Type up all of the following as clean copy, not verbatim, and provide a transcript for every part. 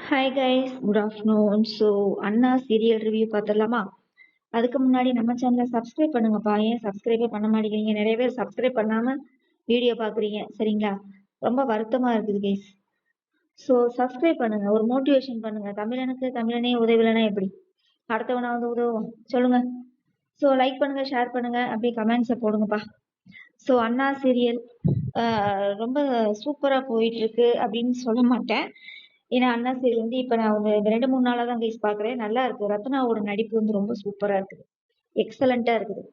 Hi guys, good afternoon. So Anna serial review பார்த்துடலாமா? அதுக்கு முன்னாடி நம்ம சேனலை சப்ஸ்கிரைப் பண்ணுங்கப்பா. ஏன் சப்ஸ்கிரைபே பண்ண மாட்டேங்கிறீங்க? நிறைய பேர் சப்ஸ்கிரைப் பண்ணாமல் வீடியோ பார்க்குறீங்க, சரிங்களா? ரொம்ப வருத்தமாக இருக்குது கைஸ். ஸோ சப்ஸ்கிரைப் பண்ணுங்க, ஒரு மோட்டிவேஷன் பண்ணுங்க. தமிழனுக்கு தமிழனே உதவிலனா எப்படி அடுத்தவனை வந்து உதவும் சொல்லுங்க? ஸோ லைக் பண்ணுங்க, ஷேர் பண்ணுங்க, அப்படியே கமெண்ட்ஸை போடுங்கப்பா. ஸோ அண்ணா சீரியல் ரொம்ப சூப்பராக போயிட்டு இருக்கு அப்படின்னு சொல்ல மாட்டேன். ஏன்னா அண்ணா சீரியல் வந்து இப்போ நான் வந்து இந்த 2-3 நாளாக தான் கைஸ் பார்க்குறேன். நல்லா இருக்கு. ரத்னாவோட நடிப்பு வந்து ரொம்ப சூப்பராக இருக்குது, எக்ஸலண்ட்டாக இருக்குது.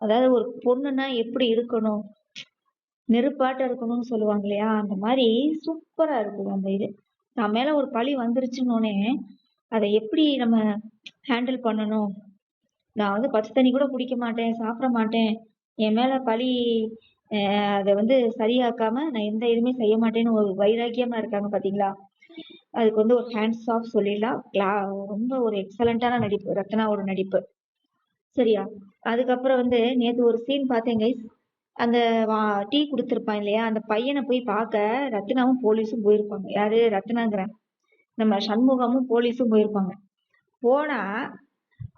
அதாவது ஒரு பொண்ணுன்னா எப்படி இருக்கணும், நெருப்பாட்ட இருக்கணும்னு சொல்லுவாங்க இல்லையா, அந்த மாதிரி சூப்பராக இருக்குது அந்த இது. நான் மேலே ஒரு பழி வந்துருச்சுன்னொன்னே அதை எப்படி நம்ம ஹேண்டில் பண்ணணும். நான் வந்து பச்சை தண்ணி கூட குடிக்க மாட்டேன், சாப்பிட மாட்டேன், என் மேலே பழி அதை வந்து சரியாக்காம நான் எந்த இதுவுமே செய்ய மாட்டேன்னு ஒரு வைராக்கியமாக இருக்காங்க பார்த்தீங்களா? அதுக்கு வந்து ஒரு ஹேண்ட்ஸ் ஆஃப் சொல்லிடலாம். ரொம்ப ஒரு எக்ஸலண்ட்டான நடிப்பு ரத்னாவோட நடிப்பு, சரியா? அதுக்கப்புறம் வந்து நேற்று ஒரு சீன் பார்த்தேன் கைஸ். அந்த டீ கொடுத்துருப்பான் இல்லையா, அந்த பையனை போய் பார்க்க ரத்னாவும் போலீஸும் போயிருப்பாங்க. யாரு? ரத்னாங்கிறேன், நம்ம சண்முகமும் போலீஸும் போயிருப்பாங்க. போனா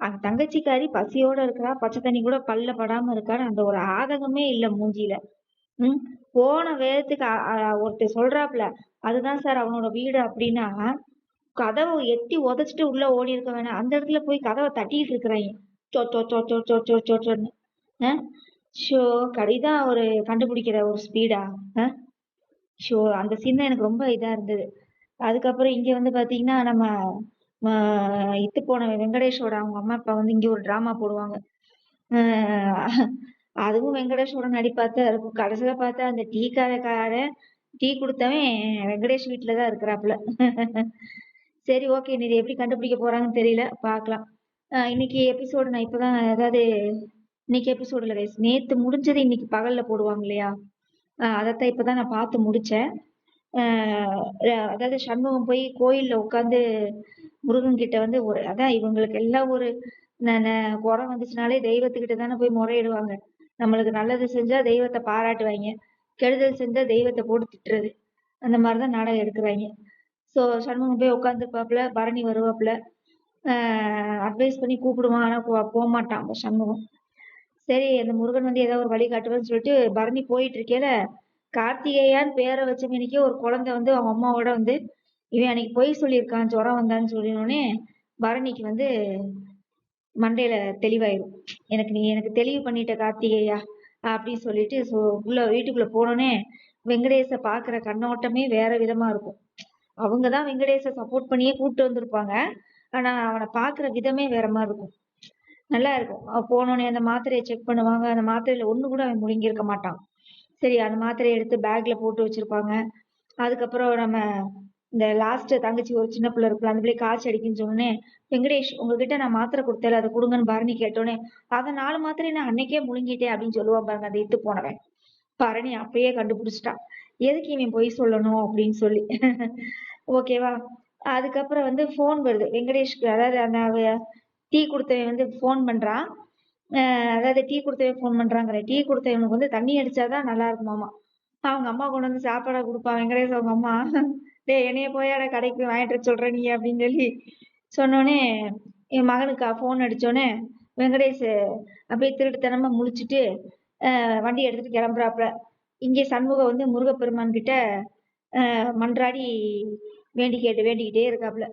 அந்த தங்கச்சிக்காரி பசியோட இருக்கிறா, பச்சை தண்ணி கூட பல்ல படாம இருக்கான்னு அந்த ஒரு ஆதங்கமே இல்லை மூஞ்சியில. போன வேகத்துக்கு ஒருத்தர் சொல்றாப்புல, அதுதான் சார் அவனோட வீடு அப்படின்னா, கதவை எட்டி உதைச்சிட்டு உள்ள ஓடி இருக்க வேணாம், அந்த இடத்துல போய் கதவை தட்டிட்டு இருக்கிறாங்க. So so so so so so சோன்னு. ஷோ கடிதான் ஒரு கண்டுபிடிக்கிற ஒரு ஸ்பீடா. ஷோ அந்த சீன் தான் எனக்கு ரொம்ப இதா இருந்தது. அதுக்கப்புறம் இங்க வந்து பாத்தீங்கன்னா நம்ம இத்து போன வெங்கடேஷோட அவங்க அம்மா அப்பா வந்து இங்க ஒரு டிராமா போடுவாங்க. அதுவும் வெங்கடேஷோட நடிப்பாத்தான் இருக்கும். கடைசியில பார்த்தா அந்த டீ கடைக்காரன், டீ கொடுத்தவன் வெங்கடேஷ் வீட்டுலதான் இருக்கிறாப்புல. சரி, ஓகே. இது எப்படி கண்டுபிடிக்க போறாங்கன்னு தெரியல, பார்க்கலாம். இன்னைக்கு எபிசோடு நான் இப்பதான், அதாவது இன்னைக்கு எபிசோடு இல்லை கைஸ், நேத்து முடிஞ்சது இன்னைக்கு பகல்ல போடுவாங்க இல்லையா, அதைத்தான் இப்பதான் நான் பார்த்து முடிச்சேன். அதாவது சண்முகம் போய் கோயில்ல உட்காந்து முருகன் கிட்ட வந்து ஒரு, அதான் இவங்களுக்கு எல்லாம் ஒரு குறை வந்துச்சுனாலே தெய்வத்துக்கிட்ட தானே போய் முறையிடுவாங்க. நம்மளுக்கு நல்லது செஞ்சா தெய்வத்தை பாராட்டுவாங்க, கெடுதல் செஞ்சா தெய்வத்தை போட்டு திட்டுறது, அந்த மாதிரிதான் நாடகம் எடுக்கிறாங்க. ஸோ சண்முகம் போய் உட்காந்துருப்பாப்புல, பரணி வருவாப்புல, அட்வைஸ் பண்ணி கூப்பிடுவான், ஆனா போக மாட்டான் அந்த சண்முகம். சரி, அந்த முருகன் வந்து ஏதோ ஒரு வழி காட்டுவான்னு சொல்லிட்டு பரணி போயிட்டு இருக்கேல, கார்த்திகேயான்னு பேரை வச்ச மணிக்கே ஒரு குழந்தை வந்து அவங்க அம்மாவோட வந்து, இவன் அன்னைக்கு பொய் சொல்லியிருக்கான் ஜுரம் வந்தான்னு சொல்லினோடனே பரணிக்கு வந்து மண்டையில தெளிவாயிரும். எனக்கு தெளிவு பண்ணிட்ட கார்த்திகேயா அப்படின்னு சொல்லிட்டு வீட்டுக்குள்ள போனோடனே வெங்கடேச பாக்குற கண்ணோட்டமே வேற விதமா இருக்கும். அவங்கதான் வெங்கடேச சப்போர்ட் பண்ணியே கூப்பிட்டு வந்திருப்பாங்க, ஆனா அவனை பாக்குற விதமே வேற மாதிரி இருக்கும். நல்லா இருக்கும். போனோடனே அந்த மாத்திரையை செக் பண்ணுவாங்க, அந்த மாத்திரையில ஒண்ணு கூட அவன் முழுங்கி இருக்க மாட்டான். சரி, அந்த மாத்திரையை எடுத்து பேக்ல போட்டு வச்சிருப்பாங்க. அதுக்கப்புறம் நம்ம இந்த லாஸ்ட் தங்கச்சி ஒரு சின்ன பிள்ளை இருக்குல்ல, அந்த பிள்ளை காய்ச்சி அடிக்குன்னு சொன்னோன்னே, வெங்கடேஷ் உங்ககிட்ட நான் மாத்திரை கொடுத்தேன், அதை கொடுங்கன்னு பரணி கேட்டோன்னே, அதை 4 மாத்திரை நான் அன்னைக்கே முழுங்கிட்டேன் அப்படின்னு சொல்லுவான் பாருங்க அந்த இத்து போனவன். பரணி அப்பயே கண்டுபிடிச்சிட்டான் எதுக்கு இவன் பொய் சொல்லணும் அப்படின்னு சொல்லி. ஓகேவா? அதுக்கப்புறம் வந்து போன் வருது வெங்கடேஷ்க்கு, அதாவது அந்த டீ கொடுத்தவன் வந்து போன் பண்றான். அதாவது டீ கொடுத்தவன் போன் பண்றாங்கிற, டீ கொடுத்தவனுக்கு வந்து தண்ணி அடிச்சாதான் நல்லா இருக்குமாமா. அவங்க அம்மா கொண்டு வந்து சாப்பாடா கொடுப்பான் வெங்கடேஷ் அவங்க அம்மா. என்னைய போயாட கடைக்கு போய் வாங்கிட்டு சொல்ற நீ அப்படின்னு சொல்லி சொன்னோடனே, என் மகனுக்கு போன் அடிச்சோடனே வெங்கடேஷ் அப்படியே திருட்டுத்தனமா முழிச்சிட்டு வண்டி எடுத்துட்டு கிளம்புறாப்புல. இங்கே சண்முகம் வந்து முருகப்பெருமான் கிட்ட மன்றாடி வேண்டிக்கிட்டே இருக்காப்புல.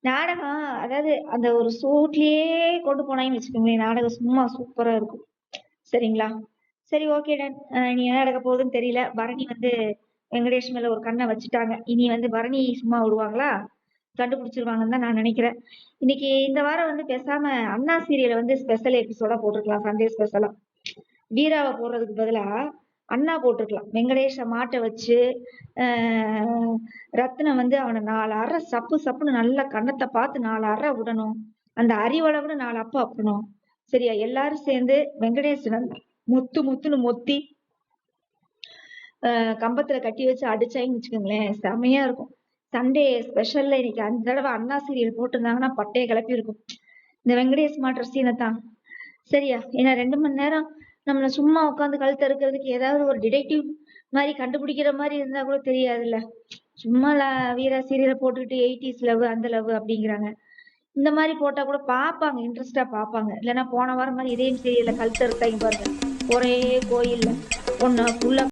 நாடகம் அதாவது அந்த ஒரு சூட்லயே கொண்டு போனாங்கன்னு வச்சுக்கோங்களேன், நாடகம் சும்மா சூப்பரா இருக்கும், சரிங்களா? சரி, ஓகே டன். இனி என்ன நடக்க போகுதுன்னு தெரியல. பரணி வந்து வெங்கடேஷ் மேல ஒரு கண்ணை வச்சுட்டாங்க. இனி வந்து பரணி சும்மா விடுவாங்களா? கண்டுபிடிச்சிருவாங்கன்னு தான் நான் நினைக்கிறேன். இன்னைக்கு இந்த வாரம் வந்து பேசாம அண்ணா சீரியலை வந்து ஸ்பெஷல் எபிசோடா போட்டிருக்கலாம், சண்டே ஸ்பெஷலா. வீராவை போடுறதுக்கு பதிலா அண்ணா போட்டிருக்கலாம். வெங்கடேஷ மாட்ட வச்சு ரத்னம் வந்து அவனை 4 அறை சப்பு சப்புன்னு நல்ல கண்ணத்தை பார்த்து 4 அறை விடணும், அந்த அறிவளவுன்னு 4 அப்ப அப்பணும், சரியா? எல்லாரும் சேர்ந்து வெங்கடேசன் முத்து முத்துன்னு மொத்தி கம்பத்துல கட்டி வச்சு அடிச்சாங்கன்னு வச்சுக்கோங்களேன், செமையா இருக்கும். சண்டே ஸ்பெஷல்ல இன்னைக்கு 5 தடவை அண்ணா சீரியல் போட்டிருந்தாங்கன்னா பட்டையை கிளப்பி இருக்கும் இந்த வெங்கடேஷ் மாற்ற சீனை தான், சரியா? ஏன்னா 2 மணி நேரம் நம்மள சும்மா உட்காந்து கழுத்து அறுக்கிறதுக்கு ஏதாவது ஒரு டிடெக்டிவ் மாதிரி கண்டுபிடிக்கிற மாதிரி இருந்தா கூட தெரியாதுல்ல. சும்மா வீரா சீரியலை போட்டுக்கிட்டு 80s லவ் அந்த லவ் அப்படிங்கிறாங்க. இந்த மாதிரி போட்டா கூட பாப்பாங்க, இன்ட்ரெஸ்டா பாப்பாங்க. இல்லைன்னா போன வாரம் மாதிரி இதயம் சீரியல்ல கழுத்த இருக்காங்க பாருங்க. ஒரே கோயில்ல பொண்ணு ஃபுல்லா